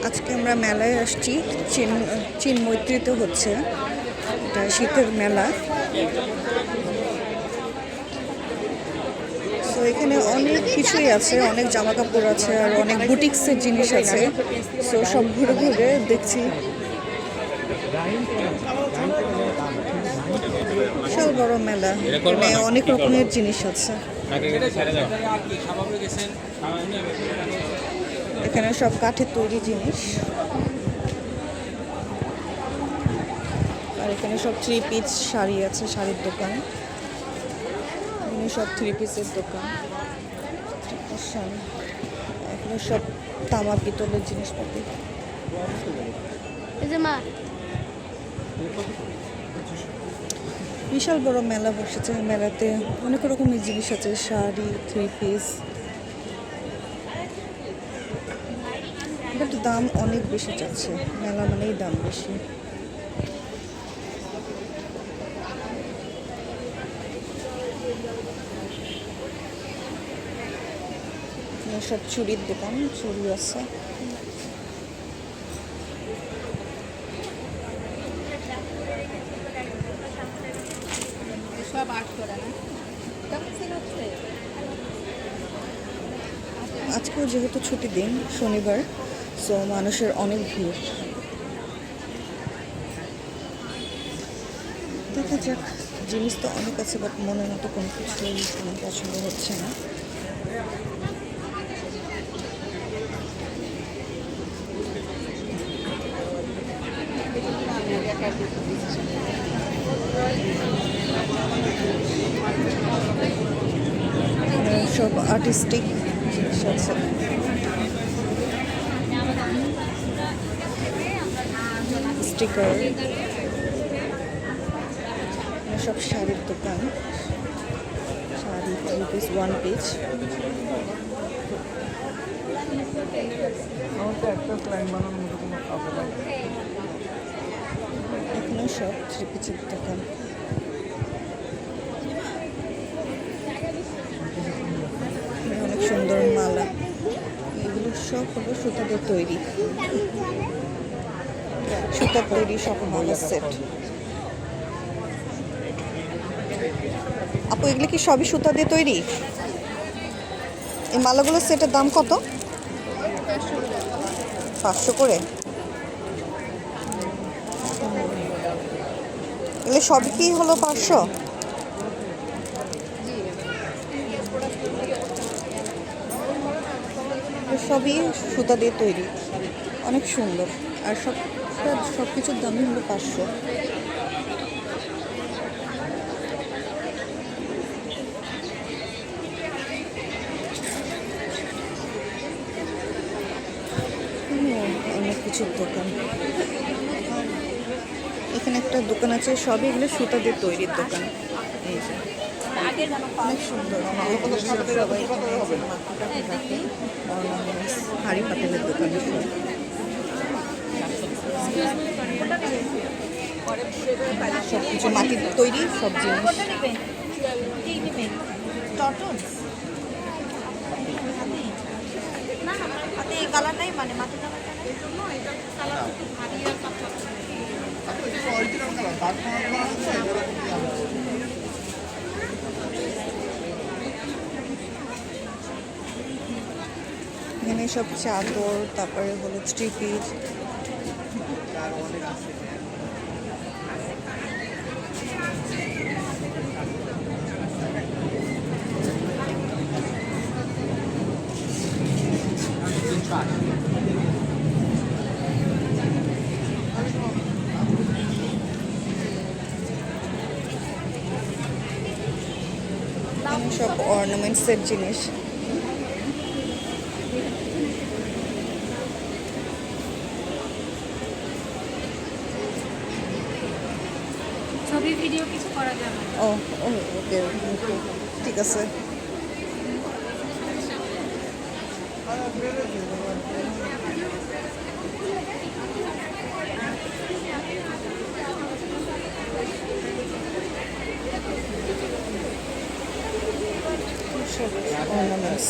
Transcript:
আজকে আমরা মেলায় আসছি, চিন্মৈত্রীতে হচ্ছে, এটা শীতের মেলা। তো এখানে অনেক কিছুই আছে, অনেক জামা কাপড় আছে আর অনেক বুটিক্সের জিনিস আছে। তো সব ঘুরে ঘুরে দেখছি। বিশাল বড় মেলা, এখানে অনেক রকমের জিনিস আছে। এখানে সব কাঠের তৈরি জিনিস, আর এখানে সব 3 পিস শাড়ি আছে, শাড়ির দোকান। এখানে সব 3 পিসের দোকান। এখানে সব তামা পিতলের জিনিসপাতি। বিশাল বড় মেলা বসেছে। মেলাতে অনেক রকমের জিনিস আছে, শাড়ি, 3 পিস। বাট দাম অনেক বেশি যাচ্ছে, মেলা মানেই দাম বেশি। সব চুড়ির দোকান, চুড়ি আছে। আজকেও যেহেতু ছুটি দিন, শনিবার, সো মানুষের অনেক ভিড়। দেখা যাক, জিনিস তো অনেক আছে, বাট মনের মতো কোনো কিছুই আমার পছন্দ হচ্ছে না। সব আর্টিস্টিক জিনিস আছে। স্টিকার, সব শাড়ির দোকান, শাড়ি 3 পিস, 1 পিস। এখানে সব 3 পিসের দোকান। অনেক সুন্দর মালা, এগুলো সব হলো সুতাদের তৈরি, সুতার তৈরি সব মালা সেট। আপু, এগুলো কি সবই সুতা দিয়ে তৈরি? এই মালাগুলোর সেটের দাম কত? 500 করে। এগুলো সবই কি হলো 500? সবই সুতা দিয়ে তৈরি, অনেক সুন্দর। আর সব কিছুর দামই হলো 500। অনেক কিছুর দোকান। এখানে একটা দোকান আছে, সবই এগুলো সুতা দিয়ে তৈরির দোকান। এই যে অনেক সুন্দর। হাড়ি পাতিলের দোকান, সব কিছু মাটির তৈরি সব জিনিস। কালারটাই মানে মাটির এখানে সব চাদর, তারপরে হলো 3 পিস। সব অর্নামেন্টসের জিনিস। ছবি ভিডিও কিছু করা যাবে না। ও ও ওকে ঠিক আছে। সব অর্নামেন্টস।